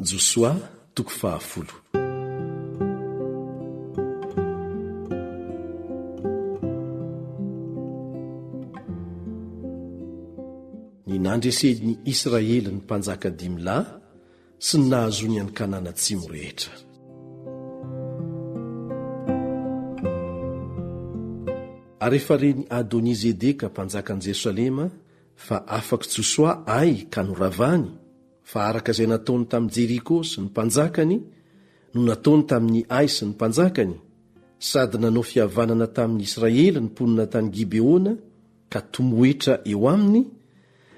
Josoa toko 10. Ny nandresen'ny Israely ny mpanjaka 10 sy ny nahazony any Kanana atsimo rehetra. Ary efa reny Adonizedeka mpanjaka any Jerosalema fa afaky Josoa ay ka noravany, fa araka izay nataony tamin'ny Jeriko sy ny mpanjakany no nataony tamin'ny Ai sy ny mpanjakany, sady nanao fihavanana tamin'ny Israely ny mponina tany Gibeona ka tomoetra eo aminy,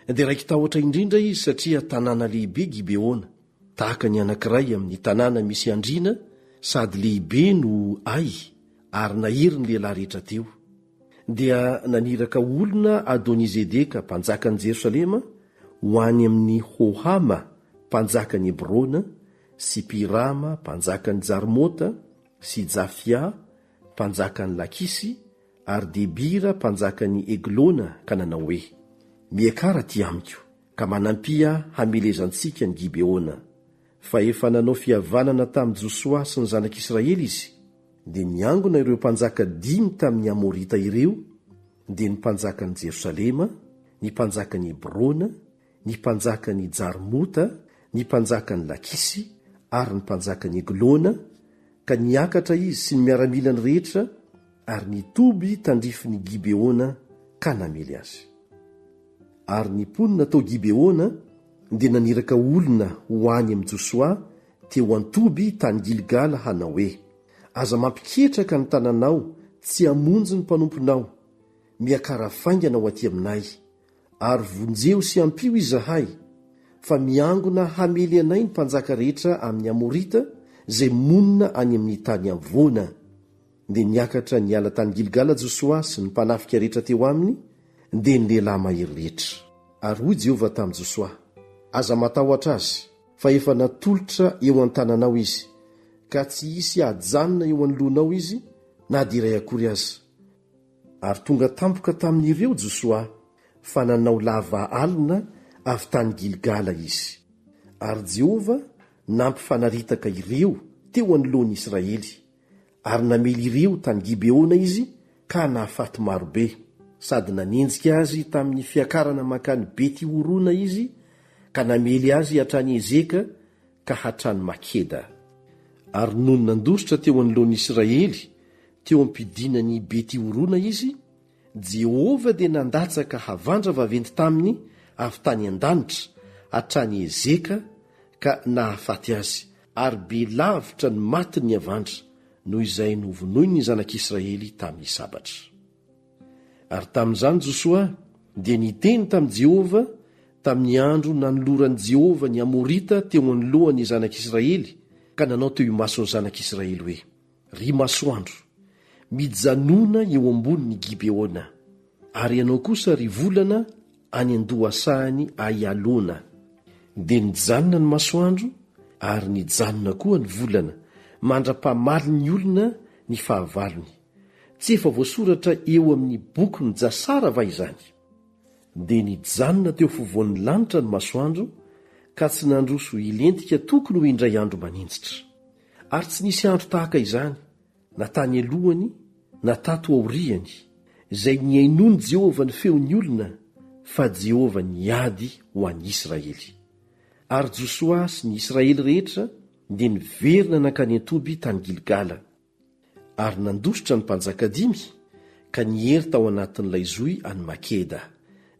dia raiky tahotra indrindra izy satria tanàna lehibe Gibeona, tahaka ny anankiray amin'ny tanàna misy andriana, sady lehibe no Ai, ary nahery ny lehilahy rehetra teo. Dia naniraka olona Adonizedeka mpanjakan'i Jerosalema ho any amin'ny Hohama mpanjakan'i Hebrona, sy Pirama mpanjakan'i Jarmota, sy Jafia mpanjakan'i Lakisy, ary Debira mpanjakan'i Eglona, ka nanao hoe: miakara ty amiko ka manampia hamelezantsika ny Gibeona. Fa efa nanao fihavanana tamin'i Josoa sy ny zanak'Israely izy, dia niangona ireo mpanjaka 10 tamin'ny Amorita ireo, dia ny mpanjakan'i Jerosalema, ny mpanjakan'i Hebrona, ny mpanjakan'i Jarmota, ny mpanjakan'i Lakisy, ary ny mpanjakan'i Eglona, ka niakatra izy sy ny miaramilany rehetra, ary nitoby tandrifin'ny Gibeona ka namely azy. Ary ny mponina tao Gibeona dia naniraka olona ho any amin'i Josoa teo an-toby tany Gilgala hanao hoe: aza mampiketraka ny tananao, tsy hamonjy ny mpanomponao, miakara faingana ho aty aminay, ary vonjeo sy ampio izahay, fa miangona hamely anay ny mpanjaka rehetra amin'ny Amorita zay monina any amin'ny tany amvoana. Dia niakatra niala tany Gilgala Josoa sy ny mpanafika rehetra teo aminy, dia ny lehilahy mahery rehetra. Ary hoy Jehovah tamin'i Josoa: aza matahotra azy, fa efa natolotra eo an-tananao izy, ka tsy hisy ajanona eo anoloanao izy, na dia iray akory aza. Ary tonga tampoka tamin'ireo Josoa, fa nanao lava alina avy tany Gilgala izy. Ary Jehovah nampifanaritaka ireo teo anoloan'ny Israely, ary namely ireo tany Gibeona izy ka nahafaty marobe, sady nanenjika azy tamin'ny fiakarana makany Beti-Horona izy, ka namely azy hatrany Ezeka ka hatrany Makeda. Ary noho nandositra teo anoloan'ny Israely teo ampidinany Beti-Horona izy, Jehovah dia nandatsaka havandra vaventy taminy avy tany an-danitra hatrany Ezeka ka nahafaty azy, ary be lavitra ny matiny ny havandra, noho izay novonoiny ny zanak'Israely tamin'ny sabatra. Ary tamin'izany Josoa dia niteny tamin'i Jehovah tamin'ny andro nanoloran'i Jehovah ny Amorita teo anoloan'ny zanak'Israely, ka nanao teo imason'ny zanak'Israely hoe: ry masoandro, mijanona eo ambonin'ny Gibeona, ary ianao kosa ry volana any andohasahany Aialona. Dia nijanona ny masoandro, ary nijanona koa ny volana, mandra-pamaly ny olona ny fahavalony. Tsy efa voasoratra eo amin'ny boky ny jasara va izany? Dia nijanona teo fovoan'ny lanitra ny masoandro, ka tsy nandroso hilentika tokony ho indray andro maninjitra. Ary tsy nisy andro tahaka izany, na tany alohany, na tato aoriany, izay niainony Jehovah ny feon'ny olona, fa Jehovah niady ho an'i Israely. Ary Josoa sy ny Israely rehetra dia niverina nankany an-toby tany Gilgala. Ary nandositra ny mpanjaka 10 ka nihery tao anatin'ilay zohy any Makeda.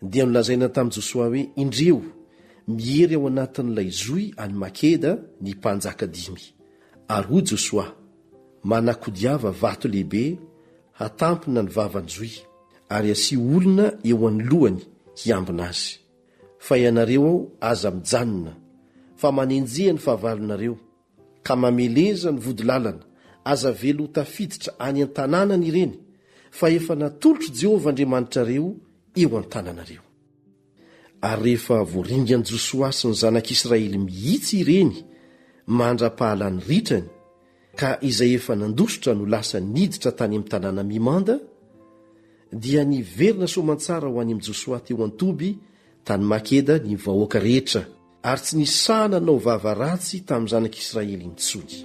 Dia nolazaina tamin'i Josoa hoe: indreo, mihery ao anatin'ilay zohy any Makeda ny mpanjaka 10. Ary hoy Josoa: manakodiava vato lehibe hatampina ny vavan'ny zohy, ary asia olona eo anoloany hiambina azy. Fa ianareo ao aza mijanona, fa manenjeha ny fahavalonareo, ka mameleza ny vodilalana, aza velo tafiditra any an-tanànany ireny, fa efa natolotro Jehovah Andriamanitrareo eo an-tananareo. Ary rehefa voaringan'i Josoa sy ny zanak'Israely mihitsy ireny mandra-pahalany ritrany, ka izay efa nandositra no lasa niditra tany amin'ny tanàna mimanda, dia niverina soamantsara ho any amin'i Josoa teo an-toby tany Makeda ny vahoaka rehetra, ary tsy nisahana nao vava ratsy tamin'ny zanak'Israely intsony.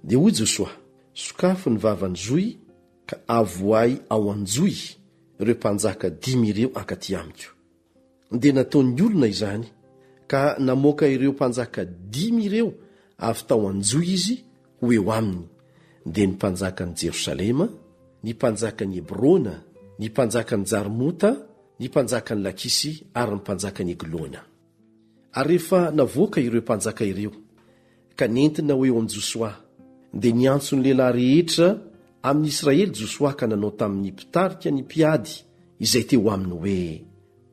dia hoy Josoa, sokafo ny vavany Zoy ka avoay ao anjoy ireo mpanjaka 10 ireo akaty amiko. Dia nataony olona izany ka namoaka ireo mpanjaka 10 ireo avy tao anjoy izy ho eo aminy. Dia ny mpanjakan'i Jerosalema, ny mpanjakan'i Hebrona, ny mpanjakan'i Jarmota, ny mpanjakan'i Lakisy ary ny mpanjakan'i Eglona. Ary rehefa navoaka ireo mpanjaka ireo ka nentina ho eo amin'i Josoa, dia niantso ny lehilahy rehetra amin'ny Israely Josoa ka nanao tamin'ny mpitarika ny mpiady izay teo aminy hoe,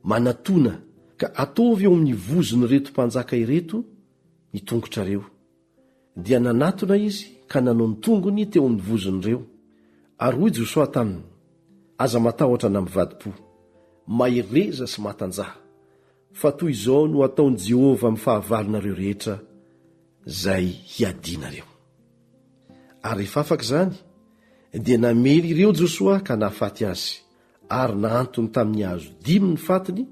manatona ka ataovy eo amin'ny vozony reto mpanjaka ireto ny tongotrareo. Dia nanatona izy ka nanao ny tongony teo amin'ny vozony ireo. Ary hoy Josoa taminy, aza matahotra na mivadi-po, mahereza sy matanjaha, fa toy izao no ataon'i Jehova amin'ny fahavalonareo rehetra zay hiadinareo. Ary rehefa afaka izany, dia namely ireo Josoa ka nahafaty azy, ary naantony tamin'ny hazo 10 ny fatiny,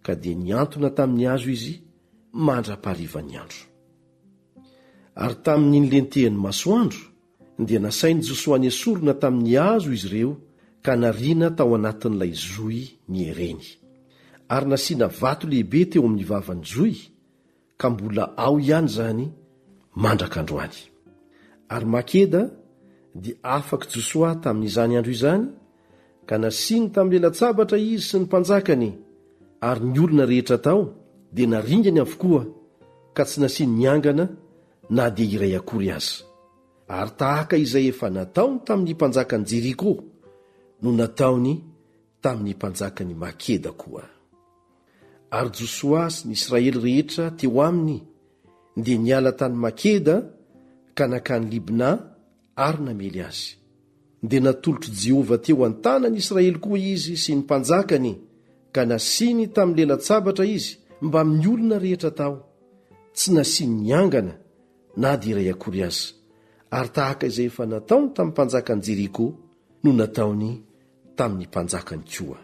ka dia niantona tamin'ny hazo izy mandra-paharivany andro. Ary tamin'ny nylentehany masoandro, dia nasainy Josoa ny esorina tamin'ny hazo izy ireo ka nariana tao anatin'ilay zoy ny hereny. Ary nasiana vato lehibe teo amin'ny vavany zoy, ka mbola ao ihany zany mandrak'androany. Ary Makeda dia afaka Josoa tamin'izany andro izany, ka nasiny tamin'ny elatsabatra izy sy ny mpanjakany, ary ny olona rehetra tao dia naringany avokoa, ka tsy nasiny niangana na dia iray akory aza. Ary tahaka izay efa nataony tamin'ny mpanjakany Jeriko no nataony tamin'ny mpanjakany Makeda koa. Ary Josoa sy ny Israely rehetra teo aminy dia niala tany Makeda ka nakany Libna ary namely azy. Dia natolotro Jehova teo an-tanan'i Israely koa izy sy ny mpanjakany, ka nasiny tamin'ny lela-tsabatra izy mba amin'ny olona rehetra tao, tsy nasiny niangana na dia iray akory aza. Ary tahaka izay efa nataony tamin'ny mpanjakany Jeriko no nataony tamin'ny mpanjakany koa.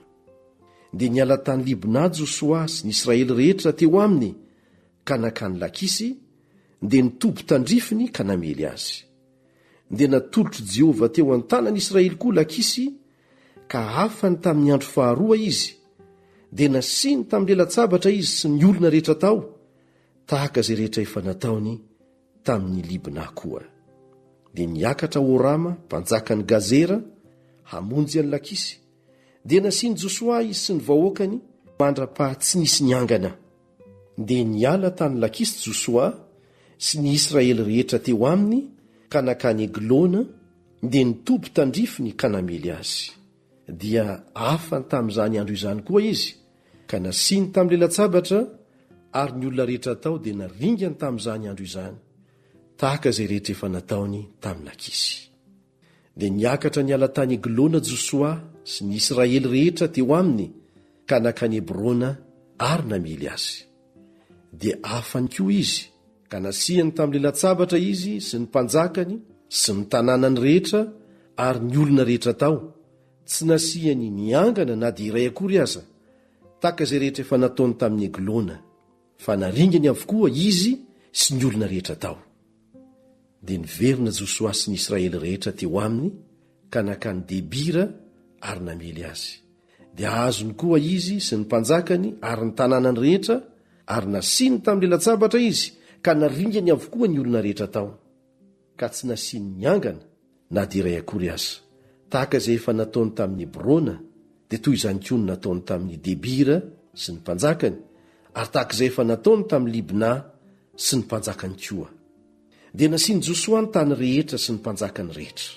Dia niala tany Libna Josoa sy ny Israely rehetra teo aminy ka nakany Lakisy, dia nitobo tandrifiny ka namely azy. Dia natolotro Jehova teo an-tanan'i Israely koa Lakisy, ka afany tamin'ny andro faharoa izy, dia nasiny tamin'ny lela-tsabatra izy sy ny olona rehetra tao, tahaka izay rehetra efa nataony tamin'ny Libna koa. Dia niakatra Orama mpanjakany Gazera hamonjy an'i Lakisy, dia nasiny Josoa izy sy ny vahoakany mandra-pa tsy nisy niangana. Dia niala tany Lakisy Josoa sy ny Israely rehetra teo aminy ka nakany Eglona, dia nitobo tandrifiny ka namely azy. Dia afany tamin'izany andro izany koa izy, ka nasiny tamin'ny lela-tsabatra, ary ny olona rehetra tao dia naringany tamin'izany andro izany, tahaka izay rehetra efa nataony tamin'ny Lakisy. Dia niakatra niala tany Eglona Josoa sy ny Israely rehetra teo aminy ka nakany Hebrona ary namely azy. Dia afany koa izy, ka nasihany tamin'ny lela-tsabatra izy sy ny mpanjakany sy ny tanànany rehetra ary ny olona rehetra tao, tsy nasihany niangana na dia iray akory aza, tahaka izay rehetra efa nataony tamin'ny Eglona, fa naringany avokoa izy sy ny olona rehetra tao. Dia niverina Josoa sy ny Israely rehetra teo aminy ka nakany Debira ary namely azy. Dia azony koa izy sy ny mpanjakany ary ny tanànany rehetra, ary nasiny tamin'ny lela-tsabatra izy ka naringany avokoa ny olona rehetra tao, ka tsy nasiny niangana na dia iray akory aza, tahaka izay efa nataony tamin'ny Hebrona, dia toy izany koa no nataony tamin'ny Debira sy ny mpanjakany, ary tahaka izay efa nataony tamin'ny Libna sy ny mpanjakany koa. Dia nasiny Josoa ny tany rehetra sy ny mpanjakany rehetra,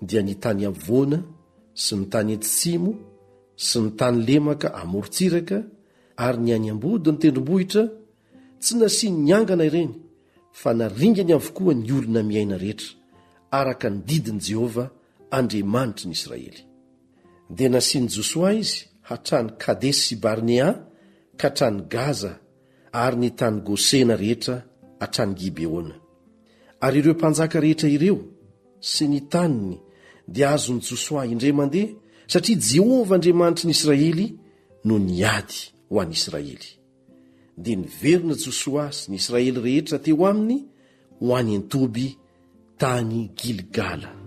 dia ny tany Avona sy ny tany Etsimo sy ny tany Lemaka amorontsiraka ary ny any Ambody ny tendrombohitra, tsy nasiny niangana ireny, fa naringany avokoa ny olona miaina rehetra araka ny didin' Jehova Andriamanitry ny Israely. Dia nasiny Josoa izy hatrany Kadesy sy Barnea ka hatrany Gaza ary ny tany Gosena rehetra hatrany Gibeona. Ary ireo mpanjaka rehetra ireo sy ny taniny dia azony Josoa indray mandeha satria Jehovah Andriamanitry ny Israely no niady ho an'ny Israely. Dia niverina Josoa sy ny Israely rehetra teo aminy ho any Antoby tany Gilgala.